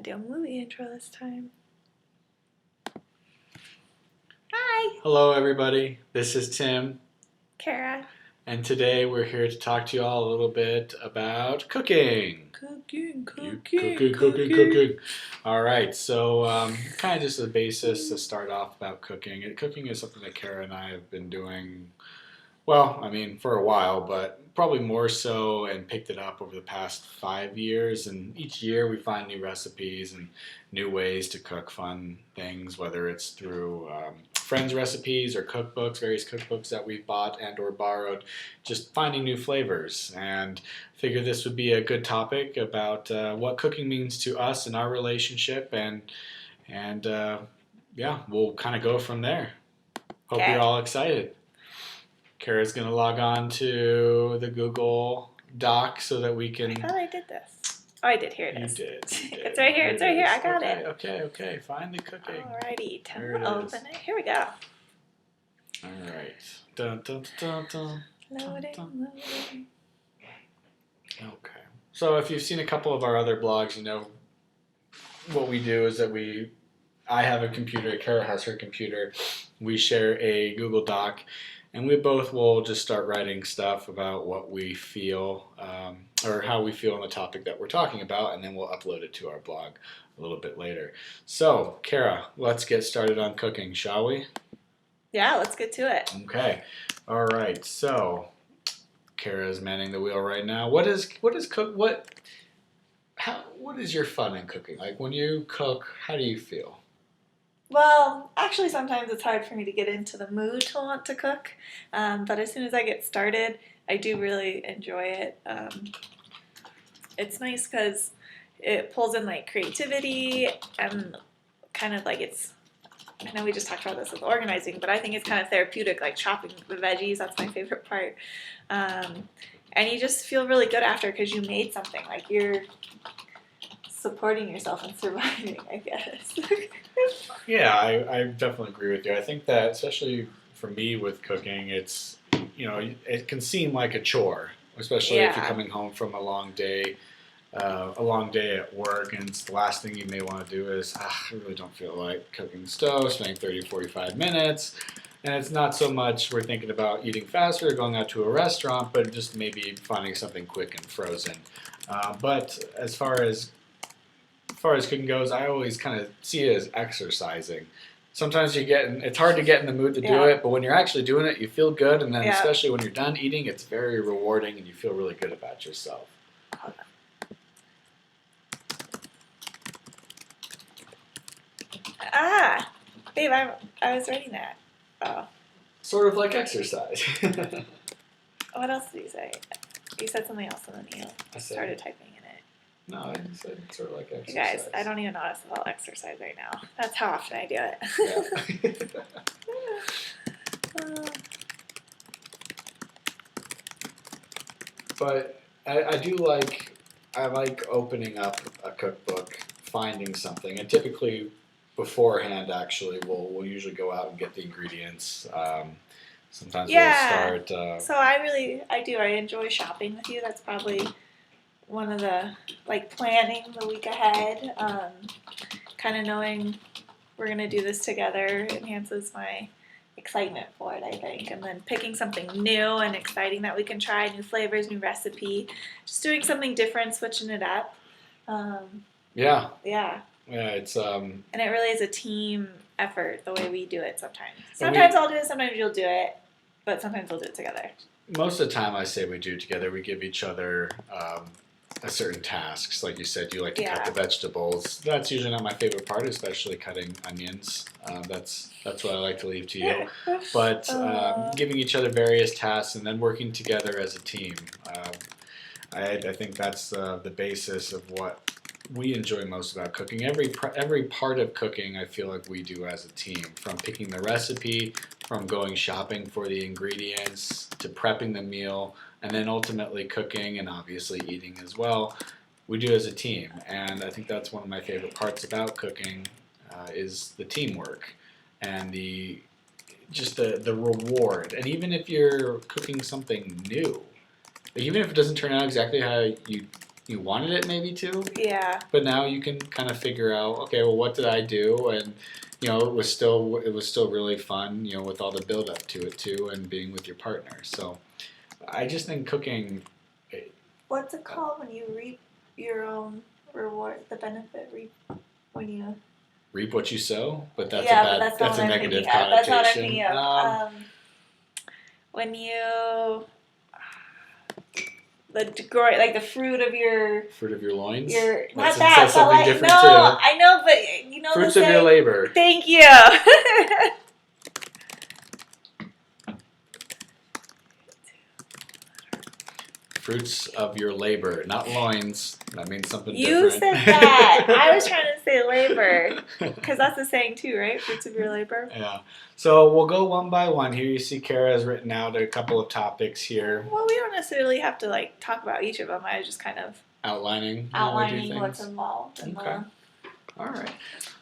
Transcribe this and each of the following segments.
do a movie intro this time. Hi! Hello everybody, this is Tim, Kara. and today we're here to talk to you all a little bit about cooking. Cooking. Alright, so kind of just the basis to start off about cooking. Cooking is something that Kara and I have been doing, well, I mean, for a while, but probably more so and picked it up over the past 5 years. And each year we find new recipes and new ways to cook fun things, whether it's through friends' recipes or cookbooks, various cookbooks that we've bought and or borrowed, just finding new flavors. And figure this would be a good topic about what cooking means to us in our relationship, and yeah, we'll kind of go from there. Hope you're all excited. Kara's going to log on to the Google Doc so that we can... I thought I did this. Oh, I did. Here it is. You did. It's right here. It's right here. I got it. Okay. Find the cooking. Alrighty. Time to open it. Here we go. Alright. Dun. Loading. Okay. So if you've seen a couple of our other blogs, you know what we do is that I have a computer, Kara has her computer, we share a Google Doc, and we both will just start writing stuff about what we feel, or how we feel on the topic that we're talking about, and then we'll upload it to our blog a little bit later. So, Kara, let's get started on cooking, shall we? Yeah, let's get to it. Okay. All right. So, Kara is manning the wheel right now. What is your fun in cooking? Like when you cook, how do you feel? Well, actually, sometimes it's hard for me to get into the mood to want to cook, but as soon as I get started, I do really enjoy it. It's nice because it pulls in like creativity and kind of like I know we just talked about this with organizing, but I think it's kind of therapeutic, like chopping the veggies. That's my favorite part. And you just feel really good after because you made something. Like you're supporting yourself and surviving, I guess. Yeah, I definitely agree with you. I think that especially for me with cooking, it's, it can seem like a chore, especially if you're coming home from a long day at work, and it's the last thing you may want to do is, I really don't feel like cooking the stove, spending 30, 45 minutes. And it's not so much we're thinking about eating fast or going out to a restaurant, but just maybe finding something quick and frozen. But as far as cooking goes, I always kind of see it as exercising. Sometimes it's hard to get in the mood to do it, but when you're actually doing it, you feel good, and then especially when you're done eating, it's very rewarding, and you feel really good about yourself. Babe, I was writing that. Oh. Sort of like exercise. What else did you say? You said something else, and then you started typing in it. No, I said sort of like exercise. You guys, I don't even know how to spell exercise right now. That's how often I do it. Yeah. But I like opening up a cookbook, finding something, and typically beforehand, actually, we'll usually go out and get the ingredients. Sometimes we'll start. So I enjoy shopping with you. That's probably one of the, planning the week ahead. Kind of knowing we're going to do this together enhances my excitement for it, I think. And then picking something new and exciting that we can try, new flavors, new recipe, just doing something different, switching it up. Yeah, it's and it really is a team effort the way we do it sometimes. Sometimes I'll do it, sometimes you'll do it, but sometimes we'll do it together. Most of the time I say we do it together. We give each other a certain tasks. Like you said, you like to cut the vegetables. That's usually not my favorite part, especially cutting onions. That's what I like to leave to you. But giving each other various tasks and then working together as a team. I think that's the basis of what we enjoy most about cooking. Every part of cooking, I feel like we do as a team. From picking the recipe, from going shopping for the ingredients, to prepping the meal, and then ultimately cooking and obviously eating as well. We do as a team, and I think that's one of my favorite parts about cooking is the teamwork and the reward. And even if you're cooking something new, even if it doesn't turn out exactly how you you wanted it maybe to. Yeah. But now you can kind of figure out, okay, well, what did I do? And it was still really fun, with all the build up to it too, and being with your partner. So I just think cooking. What's it called when you reap your own reward? The benefit reap when you Reap what you sow, but that's but that's not that's a what I'm negative thinking of. That's not what I'm connotation. thinking of. When you like the fruit of your loins. not That that, says but something like different no, too. I know, but you know Fruits the of your saying. labor. Thank you. Fruits of your labor, not loins. That means something You different. said that. I was trying to say labor. Because that's the saying too, right? Fruits of your labor. Yeah. So we'll go one by one. Here you see Kara has written out a couple of topics here. Well, we don't necessarily have to like talk about each of them. I was just kind of Outlining what's involved. Okay. All right.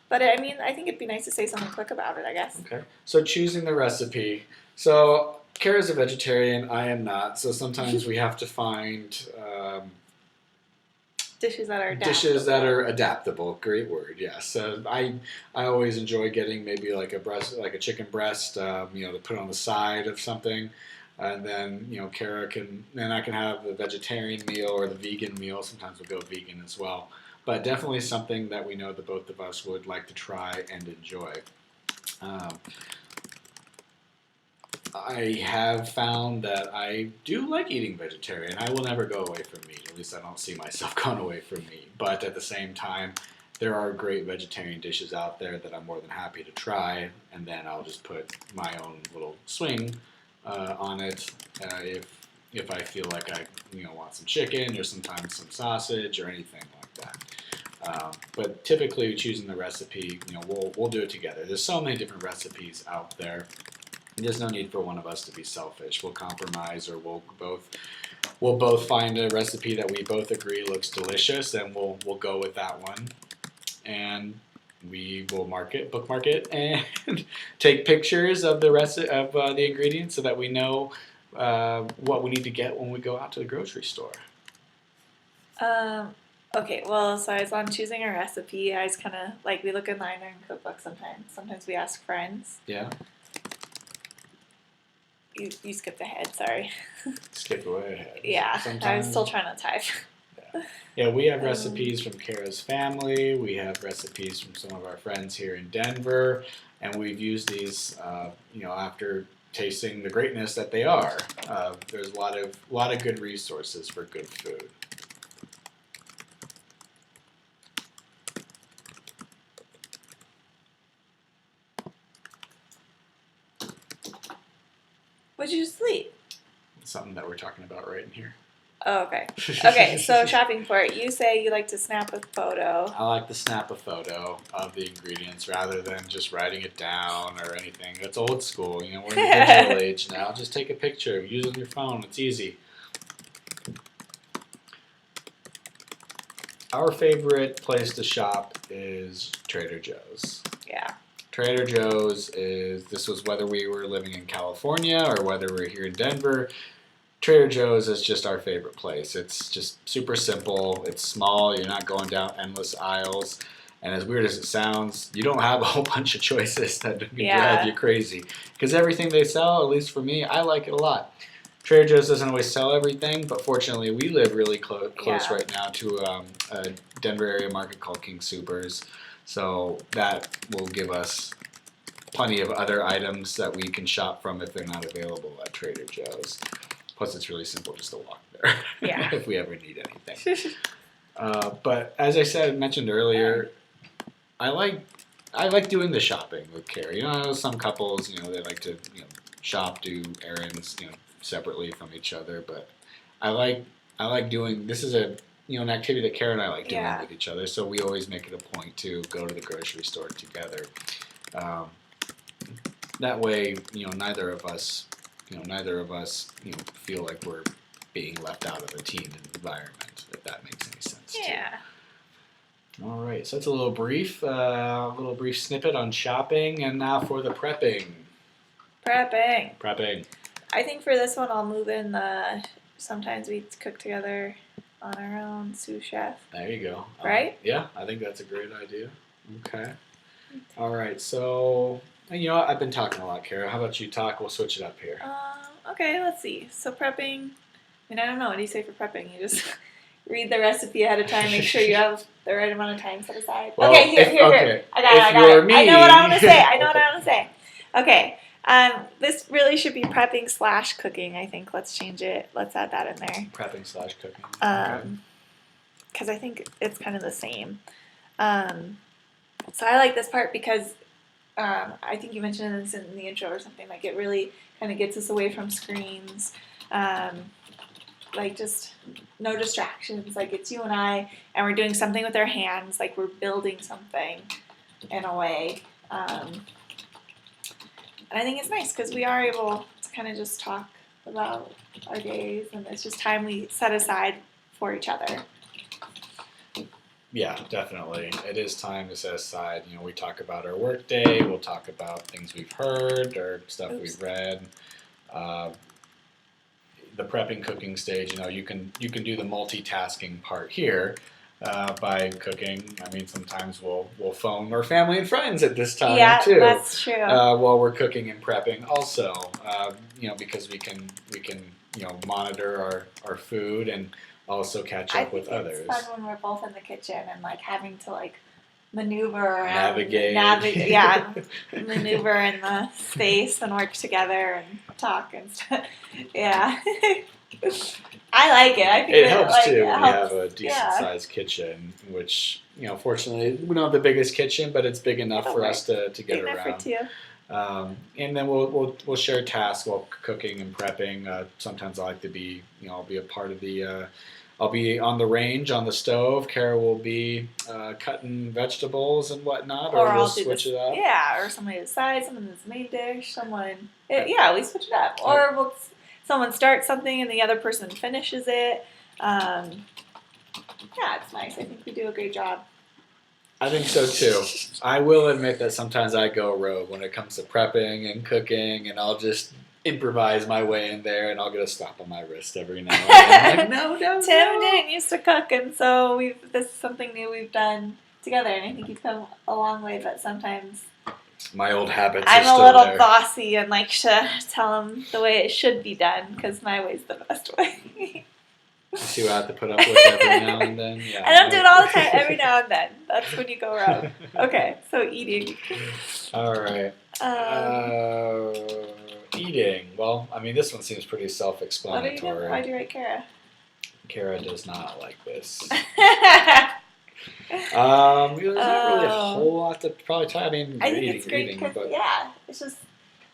But I mean, I think it'd be nice to say something quick about it, I guess. Okay. So choosing the recipe. So Kara's a vegetarian. I am not. So sometimes we have to find dishes that are adaptable. Great word. Yes. I always enjoy getting maybe like a chicken breast, to put on the side of something, and then Kara I can have the vegetarian meal or the vegan meal. Sometimes we'll go vegan as well, but definitely something that we know the both of us would like to try and enjoy. I have found that I do like eating vegetarian. I will never go away from meat. At least I don't see myself going away from meat. But at the same time, there are great vegetarian dishes out there that I'm more than happy to try. And then I'll just put my own little swing on it if I feel like I want some chicken or sometimes some sausage or anything like that. But typically, choosing the recipe, we'll do it together. There's so many different recipes out there. There's no need for one of us to be selfish. We'll compromise, or we'll both find a recipe that we both agree looks delicious, and we'll go with that one. And we will bookmark it, and take pictures of the ingredients so that we know what we need to get when we go out to the grocery store. Okay, well, so I was on choosing a recipe. I was kind of like, we look online in cookbooks sometimes. Sometimes we ask friends. Yeah. You skipped ahead, sorry. Skip way ahead. Yeah, Sometimes, I was still trying to type. Yeah, we have recipes from Kara's family. We have recipes from some of our friends here in Denver, and we've used these, after tasting the greatness that they are. There's a lot of good resources for good food. What'd you sleep? It's something that we're talking about right in here. Oh, okay. Okay, so shopping for it. You say you like to snap a photo. I like to snap a photo of the ingredients rather than just writing it down or anything. That's old school. We're in the digital age now. Just take a picture. Use it on your phone. It's easy. Our favorite place to shop is Trader Joe's. Yeah. Trader Joe's this was whether we were living in California or whether we're here in Denver. Trader Joe's is just our favorite place. It's just super simple. It's small. You're not going down endless aisles. And as weird as it sounds, you don't have a whole bunch of choices that can drive you crazy. Because everything they sell, at least for me, I like it a lot. Trader Joe's doesn't always sell everything, but fortunately we live really close right now to a Denver area market called King Soopers. So that will give us plenty of other items that we can shop from if they're not available at Trader Joe's. Plus, it's really simple just to walk there if we ever need anything. But as I mentioned earlier, I like doing the shopping with Kara. Some couples, they like to shop, do errands, separately from each other. But I like doing. This is an activity that Kara and I like doing with each other. So we always make it a point to go to the grocery store together. That way, neither of us feel like we're being left out of a team environment, if that makes any sense. Yeah. Too. All right, so that's a little brief snippet on shopping, and now for the prepping. Prepping. I think for this one, I'll move in sometimes we cook together on our own sous chef. There you go. Right? Yeah, I think that's a great idea. Okay. All right. So, you know what? I've been talking a lot, Kara. How about you talk? We'll switch it up here. Okay, let's see. So prepping, I mean, I don't know. What do you say for prepping? You just read the recipe ahead of time, make sure you have the right amount of time set aside. Well, Okay, here. I got it. Me, I know what I want to say. I know what okay. I want to say. Okay. This really should be prepping / cooking, I think. Let's change it. Let's add that in there. Prepping / cooking. Because I think it's kind of the same. So I like this part because I think you mentioned this in the intro or something, like it really kind of gets us away from screens. Like just no distractions. Like it's you and I, and we're doing something with our hands. Like we're building something in a way. And I think it's nice because we are able to kind of just talk about our days, and it's just time we set aside for each other. Yeah, definitely. It is time to set aside. You know, we talk about our work day. We'll talk about things we've heard or stuff we've read. The prepping cooking stage, you know, you can do the multitasking part here by cooking. I mean, sometimes we'll phone our family and friends at this time too. Yeah, that's true. While we're cooking and prepping, also, you know, because we can you know monitor our food and also catch up with others. It's fun when we're both in the kitchen and like having to like maneuver around, navigate, maneuver in the space and work together and talk and stuff. Yeah, I like it. I think it helps like, too it when helps. you have a decent sized kitchen, which, you know, fortunately we don't have the biggest kitchen, but it's big enough for us to get around. And then we'll share tasks while cooking and prepping. Sometimes I like to be, you know, I'll be a part of the. I'll be on the range on the stove. Kara will be cutting vegetables and whatnot, or we'll switch it up. Yeah, or somebody decides, someone does the main dish, we switch it up. Or someone starts something and the other person finishes it. Yeah, it's nice. I think we do a great job. I think so too. I will admit that sometimes I go rogue when it comes to prepping and cooking, and I'll just improvise my way in there, and I'll get a slap on my wrist every now and then. Like, no. Tim didn't used to cook, and so this is something new we've done together, and I think you've come a long way, but sometimes my old habits I'm are still a little there. bossy and like to tell him the way it should be done, because my way's the best way. You see what I have to put up with every now and then? Yeah, I don't do it all the time, every now and then. That's when you go wrong. Okay, so eating. All right. Eating. Well, I mean, this one seems pretty self-explanatory. Why do you write Kara? Kara does not like this. There's not really a whole lot to probably talk. I mean, I think it's great because it's just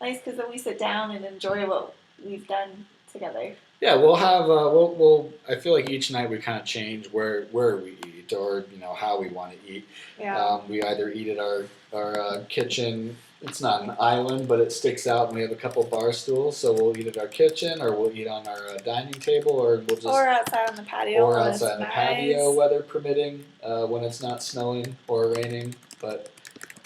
nice because then we sit down and enjoy what we've done together. Yeah, we'll have we'll. I feel like each night we kind of change where we eat, or you know how we want to eat. Yeah. We either eat at our kitchen. It's not an island, but it sticks out, and we have a couple bar stools. So we'll eat at our kitchen, or we'll eat on our dining table, or we'll just outside on the patio. Or outside on the patio, weather permitting, when it's not snowing or raining. But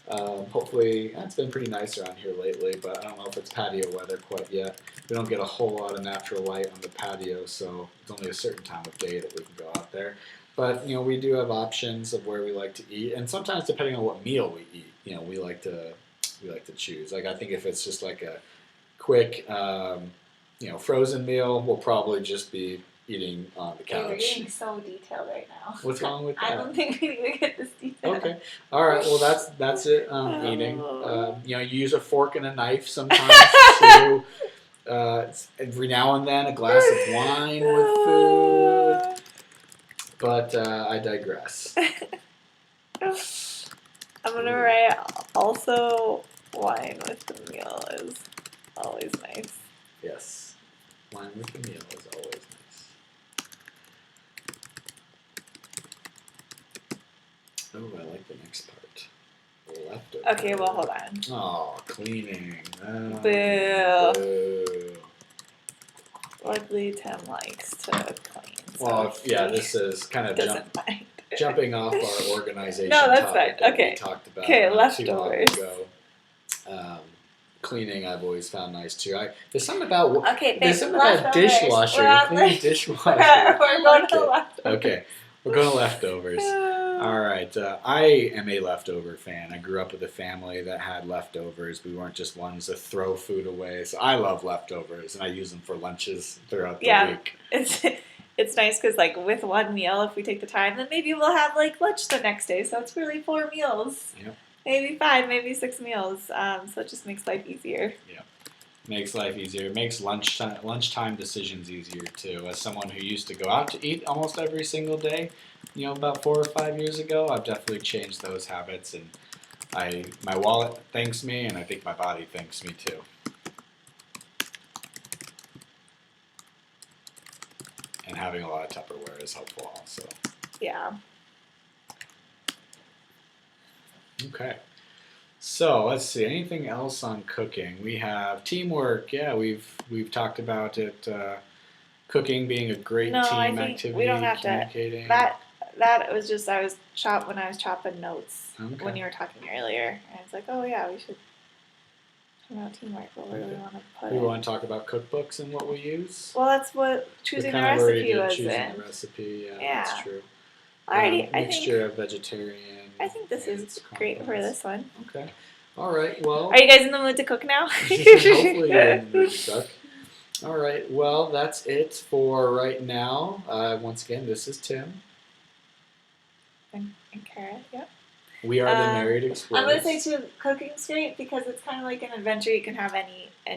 hopefully, it's been pretty nice around here lately. But I don't know if it's patio weather quite yet. We don't get a whole lot of natural light on the patio, so it's only a certain time of day that we can go out there. But you know, we do have options of where we like to eat, and sometimes depending on what meal we eat, you know, we like to choose. Like I think if it's just like a quick, you know, frozen meal, we'll probably just be eating on the couch. We're getting so detailed right now. What's wrong with that? I don't think we need to get this detailed. Okay. All right. Well, that's it. Eating. You know, you use a fork and a knife sometimes to. Every now and then, a glass of wine with food. But I digress. I'm gonna write also wine with the meal is always nice. Yes. Wine with the meal is always nice. Oh, I like the next part. Leftover. Okay, well, hold on. Oh, cleaning. Oh, Boo. Boo. Luckily, Tim likes to clean. Well, yeah, this is kind of jumping off our organization no, that's topic fine. that Okay. we talked about okay, not too long leftovers. ago. cleaning I've always found nice too. There's something about Okay, there's babe, something about leftovers. dishwasher, We're on cleaning the- dishwasher. We're going to Okay. leftovers. Okay, we're going to leftovers. All right, I am a leftover fan. I grew up with a family that had leftovers. We weren't just ones to throw food away. So I love leftovers, and I use them for lunches throughout the Yeah. week. It's nice because like with one meal, if we take the time, then maybe we'll have like lunch the next day. So it's really 4 meals. Yep. Maybe 5, maybe 6 meals. So it just makes life easier. Makes life easier. It makes lunchtime decisions easier too. As someone who used to go out to eat almost every single day, about 4 or 5 years ago, I've definitely changed those habits, and my wallet thanks me, and I think my body thanks me too. And having a lot of Tupperware is helpful also. Yeah. Okay. So let's see. Anything else on cooking? We have teamwork. Yeah, we've talked about it. Cooking being a great No, I team think activity. we don't have to. Communicating. That was just when I was chopping notes Okay. when you were talking earlier. And I was like, oh yeah, we should talk about teamwork. What do we want to put We in? want to talk about cookbooks and what we use. Well, that's what choosing the we kind of already recipe did was choosing in. the recipe. Yeah, Yeah. that's true. Alrighty, Mixture of vegetarian. I think this and is great for complements. this one. Okay. All right. Well. Are you guys in the mood to cook now? Hopefully you're in the mood to cook. All right. Well, that's it for right now. Once again, this is Tim. And Kara, yep. We are the Married I'm Explorers. gonna say too, cooking's great because it's kind of like an adventure. You can have any